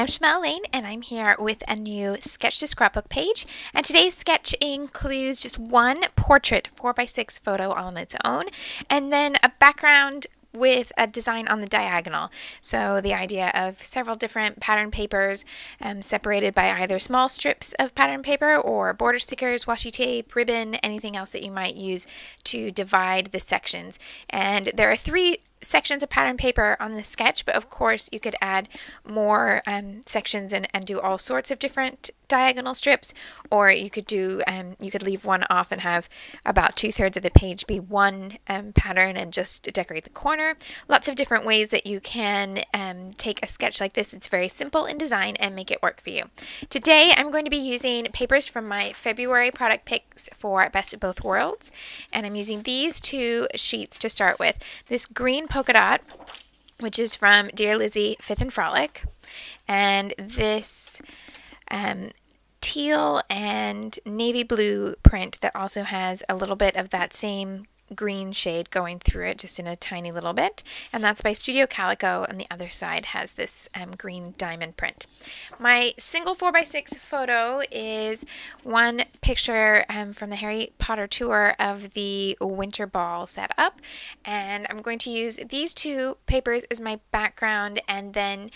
I'm Shimelle Laine, and I'm here with a new Sketch to Scrapbook page. And today's sketch includes just one portrait 4x6 photo on its own, and then a background with a design on the diagonal. So the idea of several different pattern papers separated by either small strips of pattern paper or border stickers, washi tape, ribbon, anything else that you might use to divide the sections. And there are 3 sections of pattern paper on the sketch, but of course you could add more sections and do all sorts of different diagonal strips, or you could do you could leave one off and have about 2/3 of the page be one pattern and just decorate the corner. Lots of different ways that you can take a sketch like this. It's very simple in design and make it work for you. Today I'm going to be using papers from my February product picks for Best of Both Worlds, and I'm using these 2 sheets to start with. This green polka dot, which is from Dear Lizzie 5th and Frolic, and this teal and navy blue print that also has a little bit of that same green shade going through it, just in a tiny little bit, and that's by Studio Calico, and the other side has this green diamond print. My single 4x6 photo is one picture from the Harry Potter tour of the winter ball setup, and I'm going to use these 2 papers as my background, and then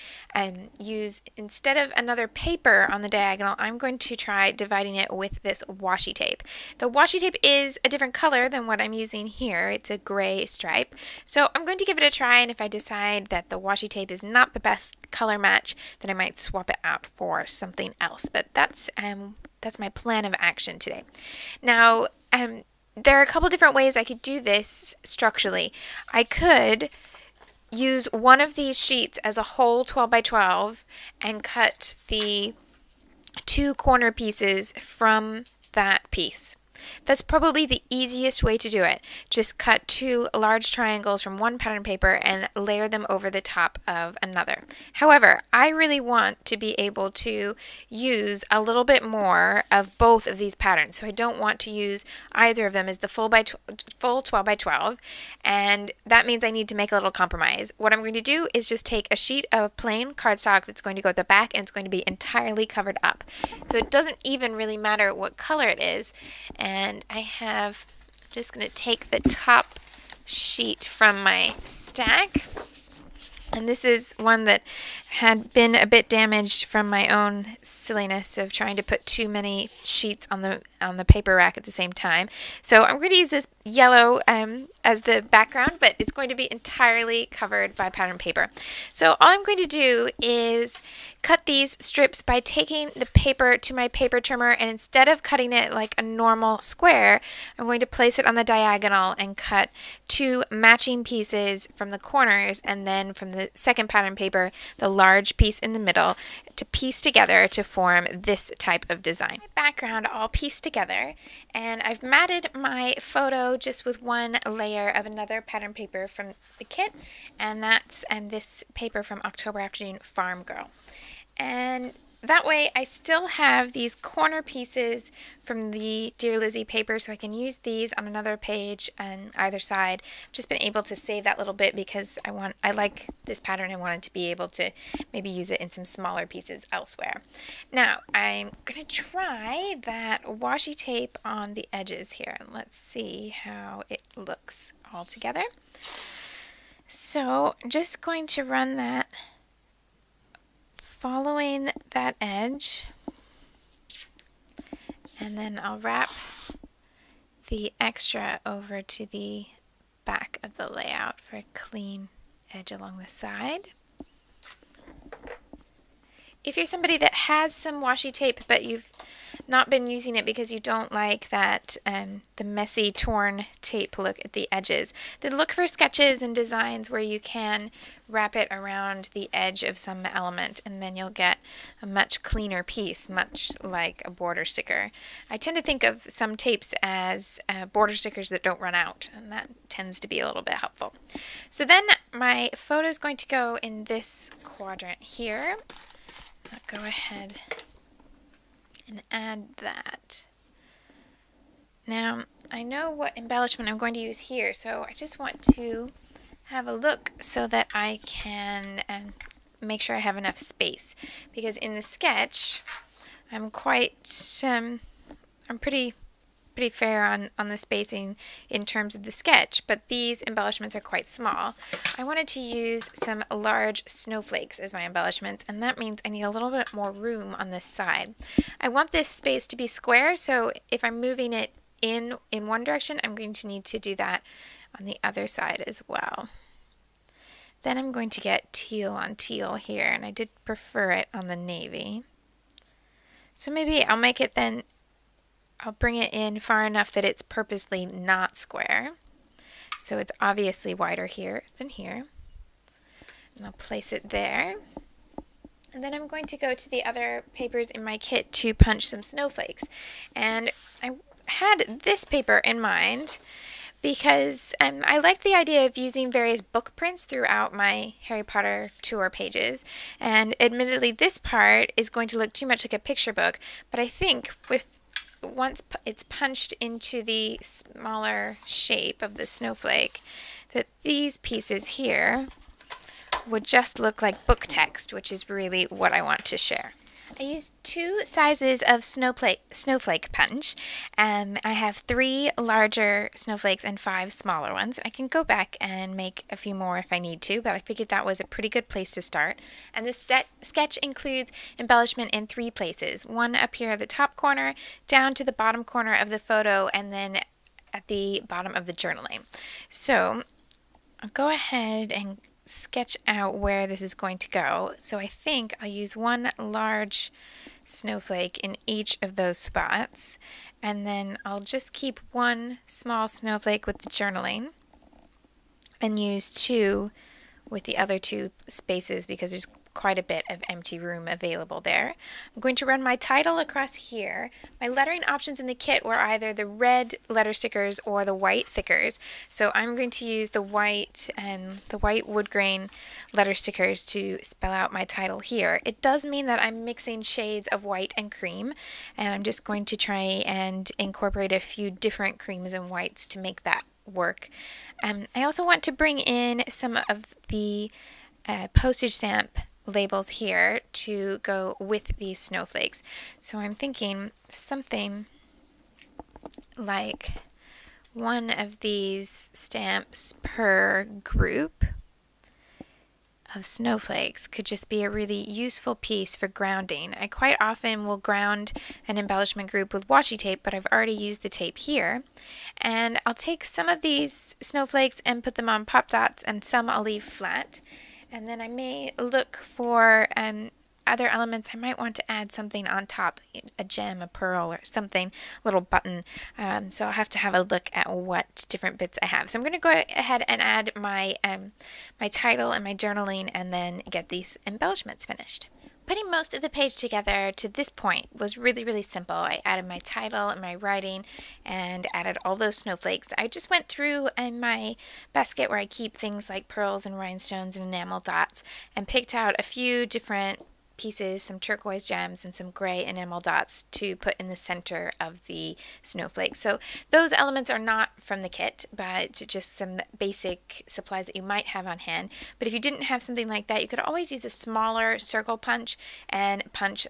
use, instead of another paper on the diagonal, I'm going to try dividing it with this washi tape. The washi tape is a different color than what I'm using here. It's a gray stripe, so I'm going to give it a try, and if I decide that the washi tape is not the best color match, then I might swap it out for something else. But that's my plan of action today. Now there are a couple different ways I could do this structurally. I could use one of these sheets as a whole 12x12 and cut the 2 corner pieces from that piece. That's probably the easiest way to do it. Just cut 2 large triangles from one pattern paper and layer them over the top of another. However, I really want to be able to use a little bit more of both of these patterns, so I don't want to use either of them as the full 12x12, and that means I need to make a little compromise. What I'm going to do is just take a sheet of plain cardstock that's going to go at the back, and it's going to be entirely covered up. So it doesn't even really matter what color it is. And I'm just going to take the top sheet from my stack, and this is one that had been a bit damaged from my own silliness of trying to put too many sheets on the paper rack at the same time. So I'm going to use this yellow as the background, but it's going to be entirely covered by pattern paper. So all I'm going to do is cut these strips by taking the paper to my paper trimmer, and instead of cutting it like a normal square, I'm going to place it on the diagonal and cut 2 matching pieces from the corners, and then from the second pattern paper, the large piece in the middle, to piece together to form this type of design. My background all pieced together, and I've matted my photo just with one layer of another pattern paper from the kit, and that's this paper from October Afternoon Farm Girl. And that way I still have these corner pieces from the Dear Lizzie paper, so I can use these on another page on either side. I've just been able to save that little bit because I like this pattern. I wanted to be able to maybe use it in some smaller pieces elsewhere. Now I'm going to try that washi tape on the edges here, and let's see how it looks all together. So I'm just going to run that following that edge, and then I'll wrap the extra over to the back of the layout for a clean edge along the side. If you're somebody that has some washi tape but you've not been using it because you don't like that the messy torn tape look at the edges, then look for sketches and designs where you can wrap it around the edge of some element, and then you'll get a much cleaner piece, much like a border sticker. I tend to think of some tapes as border stickers that don't run out, and that tends to be a little bit helpful. So then my photo is going to go in this quadrant here. I'll go ahead and add that. Now I know what embellishment I'm going to use here, so I just want to have a look so that I can make sure I have enough space, because in the sketch I'm pretty fair on the spacing in terms of the sketch, but these embellishments are quite small. I wanted to use some large snowflakes as my embellishments, and that means I need a little bit more room on this side. I want this space to be square, so if I'm moving it in one direction, I'm going to need to do that on the other side as well. Then I'm going to get teal on teal here, and I did prefer it on the navy. So maybe I'll make it then, I'll bring it in far enough that it's purposely not square. So it's obviously wider here than here. And I'll place it there. And then I'm going to go to the other papers in my kit to punch some snowflakes. And I had this paper in mind because I like the idea of using various book prints throughout my Harry Potter tour pages. And admittedly, this part is going to look too much like a picture book, but I think once it's punched into the smaller shape of the snowflake, that these pieces here would just look like book text, which is really what I want to share. I used 2 sizes of snowflake punch. I have 3 larger snowflakes and 5 smaller ones. I can go back and make a few more if I need to, but I figured that was a pretty good place to start. And this sketch includes embellishment in 3 places. One up here at the top corner, down to the bottom corner of the photo, and then at the bottom of the journaling. So I'll go ahead and sketch out where this is going to go. So I think I'll use 1 large snowflake in each of those spots, and then I'll just keep 1 small snowflake with the journaling and use 2 with the other 2 spaces because there's quite a bit of empty room available there. I'm going to run my title across here. My lettering options in the kit were either the red letter stickers or the white thickers, so I'm going to use the white wood grain letter stickers to spell out my title here. It does mean that I'm mixing shades of white and cream, and I'm just going to try and incorporate a few different creams and whites to make that work. I also want to bring in some of the postage stamp labels here to go with these snowflakes. So I'm thinking something like 1 of these stamps per group of snowflakes could just be a really useful piece for grounding. I quite often will ground an embellishment group with washi tape, but I've already used the tape here. And I'll take some of these snowflakes and put them on pop dots, and some I'll leave flat. And then I may look for other elements. I might want to add something on top, a gem, a pearl, or something, a little button. So I'll have to have a look at what different bits I have. So I'm going to go ahead and add my my title and my journaling, and then get these embellishments finished. Putting most of the page together to this point was really, really simple. I added my title and my writing and added all those snowflakes. I just went through in my basket where I keep things like pearls and rhinestones and enamel dots, and picked out a few different pieces, some turquoise gems and some gray enamel dots to put in the center of the snowflake. So those elements are not from the kit, but just some basic supplies that you might have on hand. But if you didn't have something like that, you could always use a smaller circle punch and punch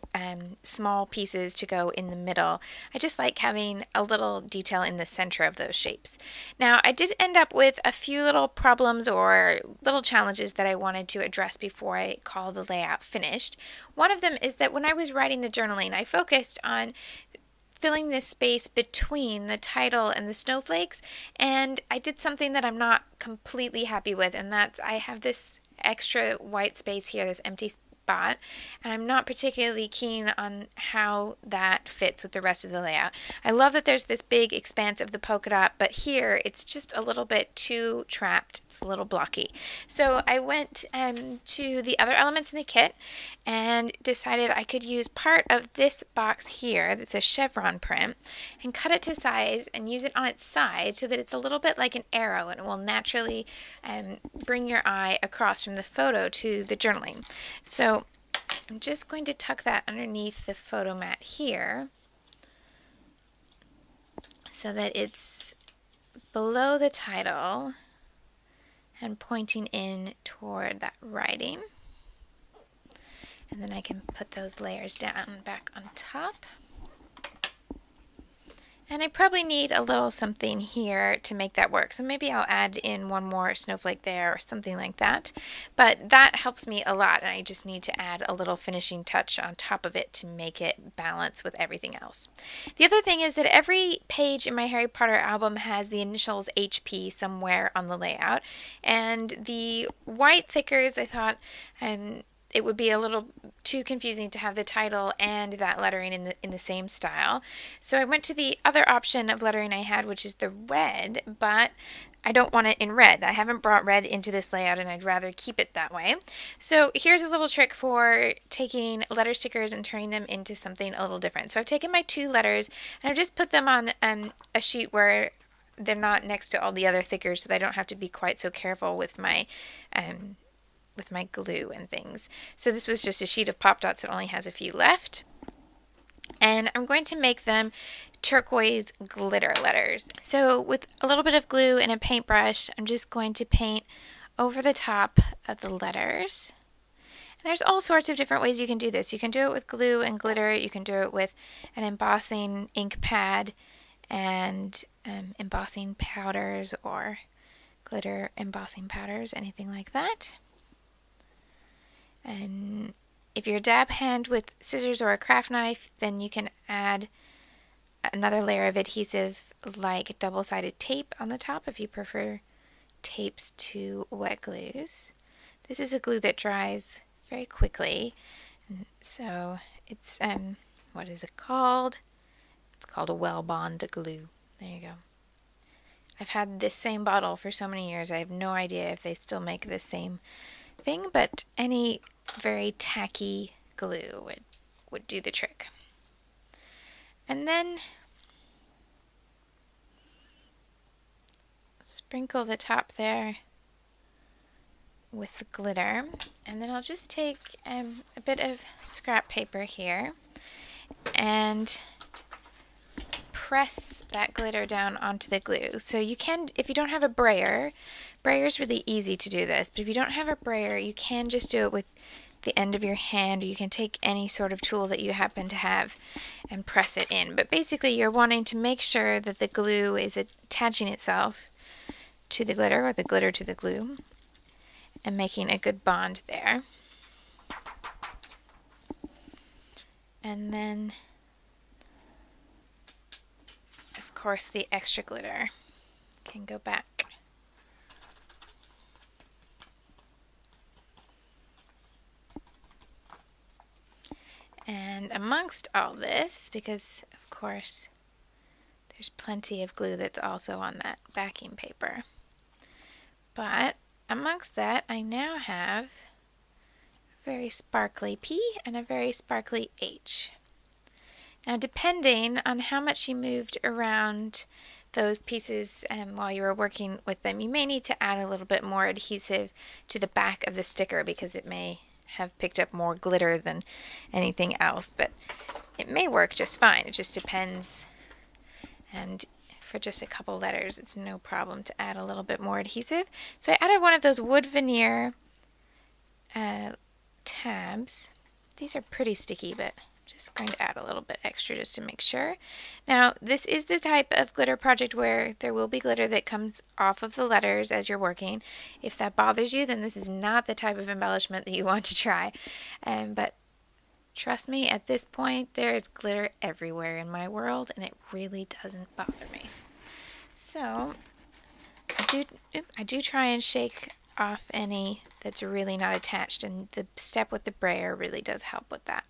small pieces to go in the middle. I just like having a little detail in the center of those shapes. Now, I did end up with a few little problems or little challenges that I wanted to address before I call the layout finished. One of them is that when I was writing the journaling, I focused on filling this space between the title and the snowflakes, and I did something that I'm not completely happy with, and that's I have this extra white space here, this empty spot, and I'm not particularly keen on how that fits with the rest of the layout. I love that there's this big expanse of the polka dot, but here it's just a little bit too trapped. It's a little blocky. So I went to the other elements in the kit and decided I could use part of this box here that's a chevron print and cut it to size and use it on its side so that it's a little bit like an arrow, and it will naturally bring your eye across from the photo to the journaling. So I'm just going to tuck that underneath the photo mat here so that it's below the title and pointing in toward that writing. And then I can put those layers down back on top. And I probably need a little something here to make that work. So maybe I'll add in one more snowflake there or something like that. But that helps me a lot, and I just need to add a little finishing touch on top of it to make it balance with everything else. The other thing is that every page in my Harry Potter album has the initials HP somewhere on the layout. And the white thickers, I thought, it would be a little too confusing to have the title and that lettering in the same style. So I went to the other option of lettering I had, which is the red, but I don't want it in red. I haven't brought red into this layout, and I'd rather keep it that way. So here's a little trick for taking letter stickers and turning them into something a little different. So I've taken my two letters and I've just put them on a sheet where they're not next to all the other thickers, so that I don't have to be quite so careful with my glue and things. So this was just a sheet of pop dots that only has a few left. And I'm going to make them turquoise glitter letters. So with a little bit of glue and a paintbrush, I'm just going to paint over the top of the letters. And there's all sorts of different ways you can do this. You can do it with glue and glitter. You can do it with an embossing ink pad and embossing powders or glitter embossing powders, anything like that. And if you're a dab hand with scissors or a craft knife, then you can add another layer of adhesive like double-sided tape on the top if you prefer tapes to wet glues. This is a glue that dries very quickly, and so it's what is it called? It's called a well bond glue. There you go. I've had this same bottle for so many years. I have no idea if they still make the same thing, but any very tacky glue would do the trick. And then sprinkle the top there with the glitter, and then I'll just take a bit of scrap paper here and press that glitter down onto the glue. So you can, if you don't have a brayer is really easy to do this, but if you don't have a brayer, you can just do it with the end of your hand, or you can take any sort of tool that you happen to have and press it in. But basically you're wanting to make sure that the glue is attaching itself to the glitter, or the glitter to the glue, and making a good bond there. And then of course the extra glitter can go back. And amongst all this, because of course there's plenty of glue that's also on that backing paper, but amongst that I now have a very sparkly P and a very sparkly H. Now depending on how much you moved around those pieces while you were working with them, you may need to add a little bit more adhesive to the back of the sticker because it may have picked up more glitter than anything else, but it may work just fine. It just depends, and for just a couple letters it's no problem to add a little bit more adhesive. So I added one of those wood veneer tabs. These are pretty sticky, but I'm just going to add a little bit extra just to make sure. Now this is the type of glitter project where there will be glitter that comes off of the letters as you're working. If that bothers you, then this is not the type of embellishment that you want to try. But trust me, at this point there is glitter everywhere in my world, and it really doesn't bother me. So I do try and shake off any that's really not attached, and the step with the brayer really does help with that.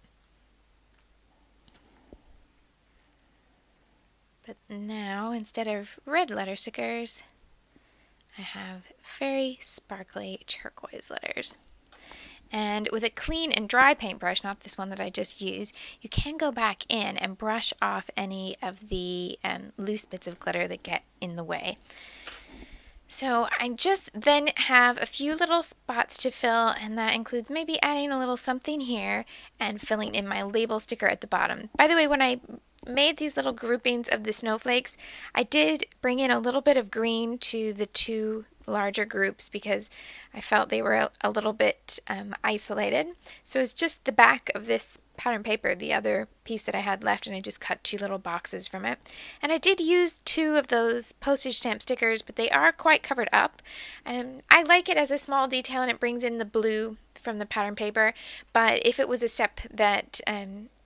But now, instead of red letter stickers, I have very sparkly turquoise letters. And with a clean and dry paintbrush, not this one that I just used, you can go back in and brush off any of the loose bits of glitter that get in the way. So I just then have a few little spots to fill, and that includes maybe adding a little something here and filling in my label sticker at the bottom. By the way, when I made these little groupings of the snowflakes, I did bring in a little bit of green to the two larger groups because I felt they were a little bit isolated. So it's just the back of this pattern paper, the other piece that I had left, and I just cut 2 little boxes from it. And I did use 2 of those postage stamp stickers, but they are quite covered up. I like it as a small detail, and it brings in the blue from the pattern paper, but if it was a step that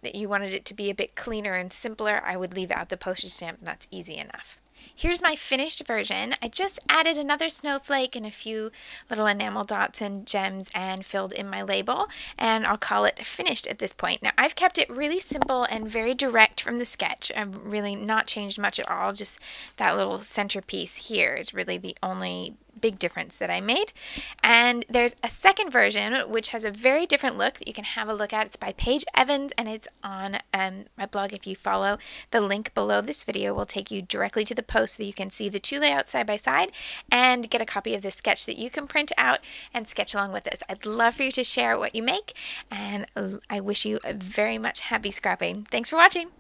you wanted it to be a bit cleaner and simpler, I would leave out the postage stamp, and that's easy enough. Here's my finished version. I just added another snowflake and a few little enamel dots and gems and filled in my label, and I'll call it finished at this point. Now I've kept it really simple and very direct from the sketch. I've really not changed much at all, just that little centerpiece here is really the only big difference that I made. And there's a second version which has a very different look that you can have a look at. It's by Paige Evans, and it's on my blog. If you follow the link below this video, will take you directly to the post so you can see the 2 layouts side by side and get a copy of this sketch that you can print out and sketch along with this. I'd love for you to share what you make, and I wish you a very much happy scrapping. Thanks for watching.